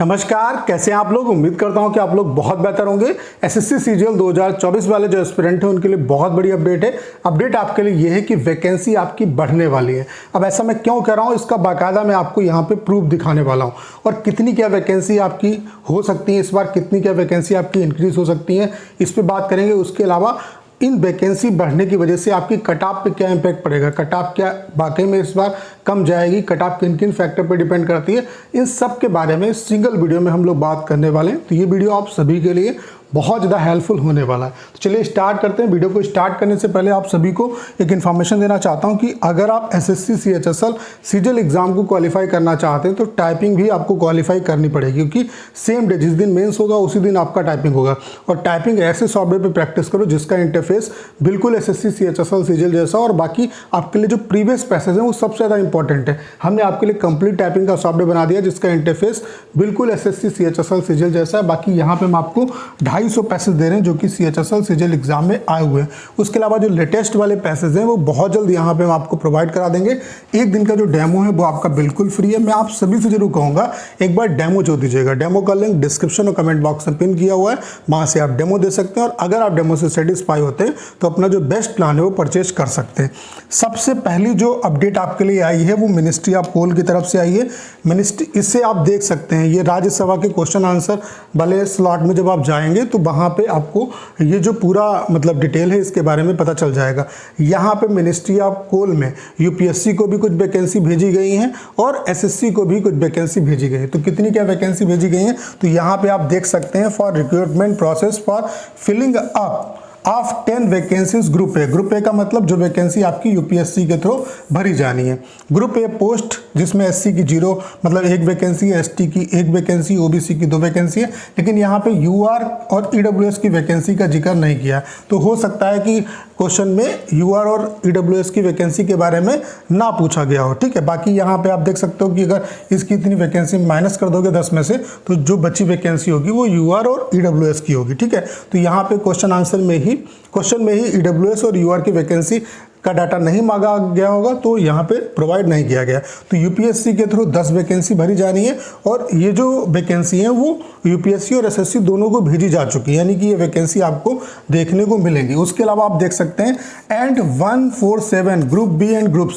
नमस्कार, कैसे हैं आप लोग। उम्मीद करता हूं कि आप लोग बहुत बेहतर होंगे। एसएससी सीजीएल 2024 वाले जो एस्पिरेंट हैं उनके लिए बहुत बड़ी अपडेट है। अपडेट आपके लिए ये है कि वैकेंसी आपकी बढ़ने वाली है। अब ऐसा मैं क्यों कह रहा हूं, इसका बाकायदा मैं आपको यहां पे प्रूफ दिखाने वाला हूं। और कितनी क्या वैकेंसी आपकी हो सकती है इस बार, कितनी क्या वैकेंसी आपकी इंक्रीज हो सकती है, इस पर बात करेंगे। उसके अलावा इन वैकेंसी बढ़ने की वजह से आपकी कट ऑफ पे क्या इंपैक्ट पड़ेगा, कट ऑफ क्या वाकई में इस बार कम जाएगी, कट ऑफ किन किन फैक्टर पे डिपेंड करती है, इन सब के बारे में सिंगल वीडियो में हम लोग बात करने वाले हैं। तो ये वीडियो आप सभी के लिए बहुत ज़्यादा हेल्पफुल होने वाला है। तो चलिए स्टार्ट करते हैं। वीडियो को स्टार्ट करने से पहले आप सभी को एक इन्फॉर्मेशन देना चाहता हूं कि अगर आप एसएससी सीएचएसएल सीजीएल एग्जाम को क्वालिफाई करना चाहते हैं तो टाइपिंग भी आपको क्वालिफाई करनी पड़ेगी, क्योंकि सेम डे जिस दिन मेंस होगा उसी दिन आपका टाइपिंग होगा। और टाइपिंग ऐसे सॉफ्टवेयर पर प्रैक्टिस करो जिसका इंटरफेस बिल्कुल एसएससी सीएचएसएल सीजीएल जैसा, और बाकी आपके लिए जो प्रीवियस पैसेज हैं वो सबसे ज़्यादा इंपॉर्टेंट है। हमने आपके लिए कंप्लीट टाइपिंग का सॉफ्टवेयर बना दिया जिसका इंटरफेस बिल्कुल एसएससी सीएचएसएल सीजीएल जैसा है। बाकी यहाँ पे हम आपको 250 पैसेज दे रहे हैं जो कि सीएचएसएल सीजीएल एग्जाम में आए हुए हैं। उसके अलावा जो लेटेस्ट वाले पैसेज हैं वो बहुत जल्द यहाँ पे हम आपको प्रोवाइड करा देंगे। एक दिन का जो डेमो है वो आपका बिल्कुल फ्री है। मैं आप सभी से जरूर कहूँगा एक बार डेमो जो दीजिएगा। डेमो का लिंक डिस्क्रिप्शन और कमेंट बॉक्स में पिन किया हुआ है, वहाँ से आप डेमो दे सकते हैं। और अगर आप डेमो से सेटिस्फाई होते हैं तो अपना जो बेस्ट प्लान है वो परचेज कर सकते हैं। सबसे पहली जो अपडेट आपके लिए आई है वो मिनिस्ट्री ऑफ कोल की तरफ से आई है। मिनिस्ट्री, इससे आप देख सकते हैं ये राज्यसभा के क्वेश्चन आंसर वाले स्लॉट में जब आप जाएंगे तो वहाँ पे आपको ये जो पूरा मतलब डिटेल है इसके बारे में पता चल जाएगा। यहाँ पे मिनिस्ट्री ऑफ कोल में यूपीएससी को भी कुछ वैकेंसी भेजी गई हैं और एसएससी को भी कुछ वैकेंसी भेजी गई है। तो कितनी क्या वैकेंसी भेजी गई हैं तो यहाँ पे आप देख सकते हैं। For recruitment process for filling up of 10 vacancies group A. Group A का मतलब जो वैकेंसी आपकी यूपीएससी के थ्रू भरी जानी है। ग्रुप ए पोस्ट जिसमें एससी की 0 मतलब 1 वैकेंसी है, एसटी की 1 वैकेंसी, ओबीसी की 2 वैकेंसी है, लेकिन यहाँ पे यूआर और ईडब्ल्यूएस की वैकेंसी का जिक्र नहीं किया। तो हो सकता है कि क्वेश्चन में यूआर और ईडब्ल्यूएस की वैकेंसी के बारे में ना पूछा गया हो। ठीक है, बाकी यहाँ पे आप देख सकते हो कि अगर इसकी इतनी वैकेंसी माइनस कर दोगे 10 में से तो जो बची वैकेंसी होगी वो यूआर और ईडब्ल्यूएस की होगी। ठीक है, तो यहाँ पे क्वेश्चन में ही ईडब्ल्यूएस और यूआर की वैकेंसी का डाटा नहीं मांगा गया होगा तो यहाँ पे प्रोवाइड नहीं किया गया। तो यूपीएससी के थ्रू 10 वैकेंसी भरी जानी है और ये जो वैकेंसी है वो यूपीएससी और एसएससी दोनों को भेजी जा चुकी है, यानी कि ये वैकेंसी आपको देखने को मिलेंगी। उसके अलावा आप देख सकते हैं and 147 group B and group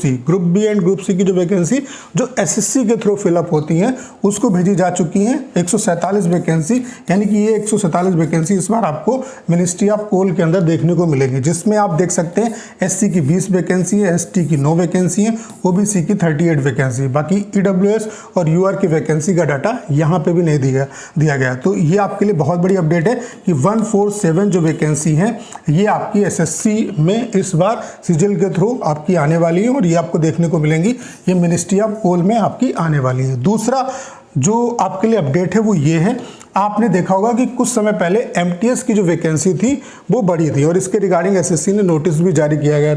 C की जो वैकेंसी जो एसएससी के थ्रू फिलअप होती हैं उसको भेजी जा चुकी हैं। 147 वैकेंसी, यानी कि ये 147 वैकेंसी इस बार आपको मिनिस्ट्री ऑफ कोल के अंदर देखने को मिलेगी, जिसमें आप देख सकते हैं एससी की 20 वैकेंसी है, एसटी की 9 वैकेंसी है, ओबीसी की 38 वैकेंसी। बाकी ईडब्ल्यूएस और यूआर की वैकेंसी का डाटा यहाँ पे भी नहीं दिया गया। तो ये आपके लिए बहुत बड़ी अपडेट है कि 147 जो वैकेंसी है ये आपकी एसएससी में इस बार सीजीएल के थ्रू आपकी आने वाली है और ये आपको देखने को मिलेंगी। ये मिनिस्ट्री ऑफ कोल में आपकी आने वाली है। दूसरा जो आपके लिए अपडेट है वो ये है, आपने देखा होगा कि कुछ समय पहले एमटीएस की जो वैकेंसी थी वो बढ़ी थी और इसके रिगार्डिंग एसएससी ने नोटिस भी जारी किया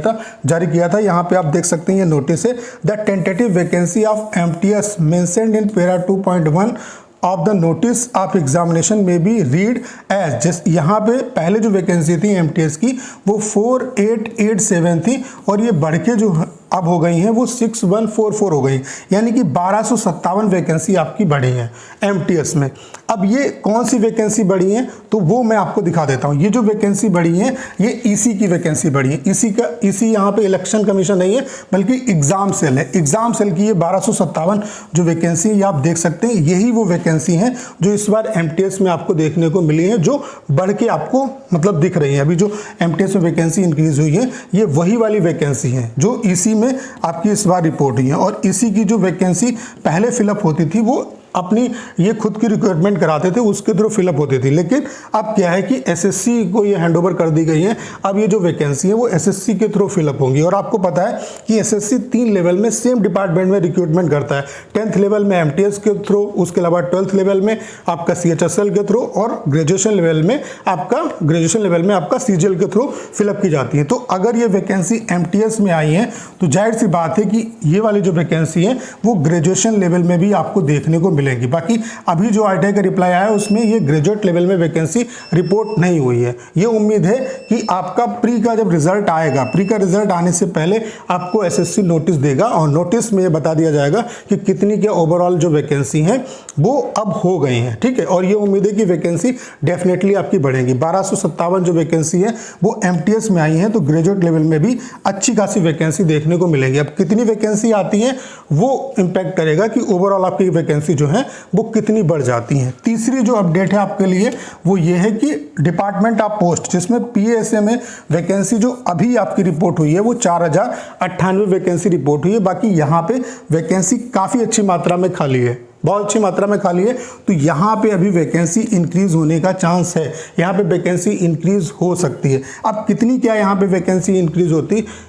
था। यहाँ पे आप देख सकते हैं ये नोटिस है, the tentative vacancy of MTS mentioned in para 2.1 of the notice of examination में बी रीड एज। जस्ट यहाँ पे पहले जो वैकेंसी थी एमटीएस की वो 4887 थी और ये बढ़ के जो अब हो गई हैं वो 6144 हो गई, यानी कि 1257 वैकेंसी आपकी बढ़ी है एमटीएस में। अब ये कौन सी वैकेंसी बढ़ी है तो वो मैं आपको दिखा देता हूँ। ये जो वैकेंसी बढ़ी है ये ईसी की वैकेंसी बढ़ी है। ईसी यहाँ पे इलेक्शन कमीशन नहीं है बल्कि एग्जाम सेल है। एग्जाम सेल की ये 1257 जो वैकेंसी है आप देख सकते हैं, यही वो वैकेंसी हैं जो इस बार एमटीएस में आपको देखने को मिली है, जो बढ़ के आपको मतलब दिख रही है। अभी जो एमटीएस में वैकेंसी इंक्रीज हुई है ये वही वाली वैकेंसी है जो ईसी में आपकी इस बार रिपोर्ट हुई है। और इसी की जो वैकेंसी पहले फिलअप होती थी वो अपनी ये खुद की रिक्वायरमेंट कराते थे, उसके थ्रू फिलअप होती थी। लेकिन अब क्या है कि एसएससी को ये हैंडओवर कर दी गई है। अब ये जो वैकेंसी है वो एसएससी के थ्रू फिलअप होंगी। और आपको पता है कि एसएससी 3 लेवल में सेम डिपार्टमेंट में रिक्रूटमेंट करता है। 10th लेवल में एमटीएस के थ्रू, उसके अलावा 12th लेवल में आपका सीएचएसएल के थ्रू और ग्रेजुएशन लेवल में आपका सीजीएल के थ्रू फिलअप की जाती है। तो अगर ये वैकेंसी एमटीएस में आई है तो जाहिर सी बात है कि ये वाली जो वैकेंसी है वो ग्रेजुएशन लेवल में भी आपको देखने को मिलेंगी। बाकी अभी जो आरटीआई का रिप्लाई आया है उसमें ये ग्रेजुएट लेवल में वैकेंसी रिपोर्ट नहीं हुई है। ये उम्मीद है कि आपका प्री का जब रिजल्ट आएगा, प्री का रिजल्ट आने से पहले आपको एसएससी नोटिस देगा और नोटिस में ये बता दिया जाएगा कि कितनी क्या ओवरऑल जो वैकेंसी है वो अब हो गई हैं, ठीक है। और ये उम्मीद है कि वैकेंसी डेफिनेटली आपकी बढ़ेगी। 1257 जो वैकेंसी है वो एमटीएस में आई है, तो ग्रेजुएट लेवल में भी अच्छी खासी वैकेंसी देखने को मिलेंगी। अब कितनी वैकेंसी आती है वो इंपैक्ट करेगा कि ओवरऑल आपकी वैकेंसी जो है वो कितनी बढ़ जाती है। तीसरी जो अपडेट है आपके लिए वो ये है कि डिपार्टमेंट ऑफ पोस्ट, जिसमें पीएसए में वैकेंसी जो अभी आपकी रिपोर्ट हुई है वो 4098 वैकेंसी रिपोर्ट हुई है। बाकी यहाँ पे वैकेंसी काफ़ी अच्छी मात्रा में खाली है, बहुत अच्छी मात्रा में खाली है, तो यहाँ पे अभी वैकेंसी इंक्रीज होने का चांस है। यहाँ पे वैकेंसी इंक्रीज हो सकती है। अब कितनी क्या यहाँ पे वैकेंसी इंक्रीज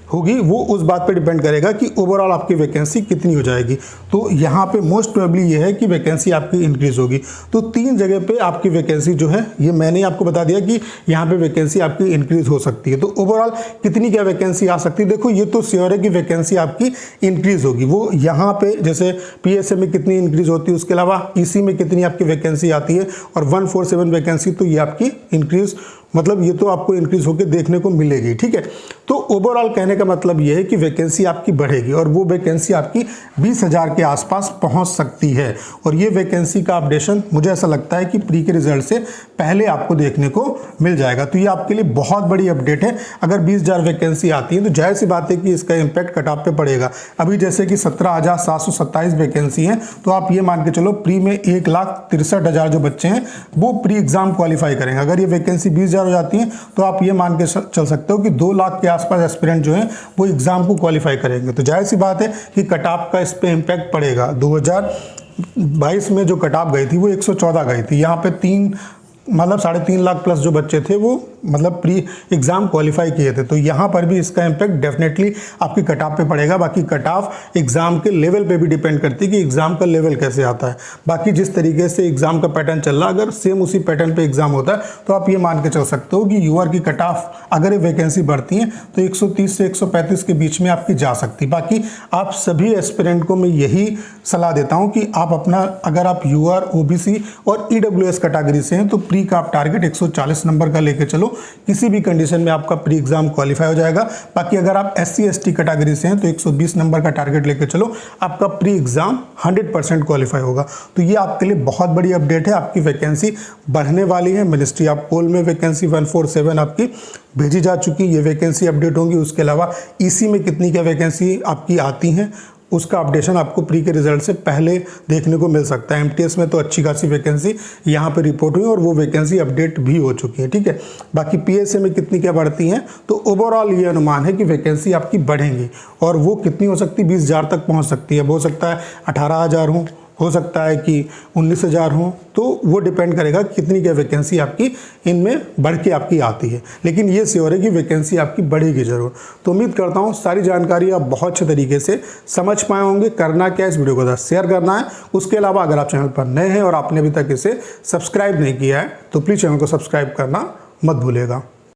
होगी वो उस बात पे डिपेंड करेगा कि ओवरऑल आपकी वैकेंसी कितनी हो जाएगी। तो यहाँ पे मोस्ट प्रोबेबली ये है कि वैकेंसी आपकी इंक्रीज होगी। तो 3 जगह पे आपकी वैकेंसी जो है, ये मैंने आपको बता दिया कि यहाँ पे वैकेंसी आपकी इंक्रीज हो सकती है। तो ओवरऑल कितनी क्या वैकेंसी आ सकती है, देखो ये तो श्योर है कि वैकेंसी आपकी इंक्रीज होगी। वो यहाँ पे जैसे पीएसए में कितनी इंक्रीज होती है, उसके अलावा ईसी में कितनी आपकी वैकेंसी आती है और 147 वैकेंसी, तो ये आपकी इंक्रीज, मतलब ये तो आपको इंक्रीज होकर देखने को मिलेगी, ठीक है। तो ओवरऑल कहने का मतलब ये है कि वैकेंसी आपकी बढ़ेगी और वो वैकेंसी आपकी 20,000 के आसपास पहुंच सकती है। और ये वैकेंसी का अपडेशन मुझे ऐसा लगता है कि प्री के रिजल्ट से पहले आपको देखने को मिल जाएगा। तो ये आपके लिए बहुत बड़ी अपडेट है। अगर 20,000 वैकेंसी आती है तो जाहिर सी बात है कि इसका इम्पैक्ट कट ऑफ पे पड़ेगा। अभी जैसे कि 17,727 वैकेंसी हैं, तो आप ये मान के चलो प्री में 1,63,000 जो बच्चे हैं वो प्री एग्जाम क्वालिफाई करेंगे। अगर ये वैकेंसी 20,000 हो जाती है तो आप ये मान के चल सकते हो कि 2 लाख के आसपास एस्पिरेंट जो हैं वो एग्जाम को क्वालिफाई करेंगे। तो जाहिर सी बात है कि कट ऑफ का इस पे इम्पैक्ट पड़ेगा। 2022 में जो कट ऑफ गई थी वो 114 गई थी। यहाँ पे 3.5 लाख प्लस जो बच्चे थे वो मतलब प्री एग्जाम क्वालिफाई किए थे। तो यहाँ पर भी इसका इम्पैक्ट डेफिनेटली आपकी कट ऑफ पे पड़ेगा। बाकी कट ऑफ एग्जाम के लेवल पे भी डिपेंड करती है कि एग्जाम का लेवल कैसे आता है। बाकी जिस तरीके से एग्जाम का पैटर्न चल रहा है, अगर सेम उसी पैटर्न पे एग्जाम होता है तो आप ये मान के चल सकते हो कि यूआर की कट ऑफ अगर ये वैकेंसी बढ़ती है तो 130 से 135 के बीच में आपकी जा सकती। बाकी आप सभी एस्पिरेंट को मैं यही सलाह देता हूँ कि आप अपना, अगर आप यूआर, ओबीसी और ईडब्ल्यूएस कैटेगरी से हैं तो प्री का आप टारगेट 140 नंबर का लेके चलो, किसी भी कंडीशन में आपका प्री एग्जाम क्वालिफाई हो जाएगा। बाकी अगर आप एससी एसटी कैटेगरी से हैं तो 120 नंबर का टारगेट लेके चलो, आपका प्री एग्जाम 100% क्वालिफाई होगा। तो ये आपके लिए बहुत बड़ी अपडेट है। आपकी वैकेंसी बढ़ने वाली है। मिनिस्ट्री ऑफ पोल में वैकेंसी 147 आपकी भेजी जा चुकी, ये वैकेंसी अपडेट होंगी। उसके अलावा ईसी में कितनी क्या वैकेंसी आपकी आती हैं उसका अपडेशन आपको प्री के रिजल्ट से पहले देखने को मिल सकता है। एमटीएस में तो अच्छी खासी वैकेंसी यहाँ पे रिपोर्ट हुई और वो वैकेंसी अपडेट भी हो चुकी है, ठीक है। बाकी पीएसए में कितनी क्या बढ़ती हैं, तो ओवरऑल ये अनुमान है कि वैकेंसी आपकी बढ़ेंगी और वो कितनी हो सकती है, 20,000 तक पहुँच सकती है। हो सकता है 18,000 हो सकता है कि 19,000 हो, तो वो डिपेंड करेगा कितनी क्या वैकेंसी आपकी इनमें बढ़ के आपकी आती है। लेकिन ये श्योर है कि वैकेंसी आपकी बढ़ेगी ज़रूर। तो उम्मीद करता हूँ सारी जानकारी आप बहुत अच्छे तरीके से समझ पाए होंगे। करना क्या, इस वीडियो को शेयर करना है। उसके अलावा अगर आप चैनल पर नए हैं और आपने अभी तक इसे सब्सक्राइब नहीं किया है तो प्लीज़ चैनल को सब्सक्राइब करना मत भूलिएगा।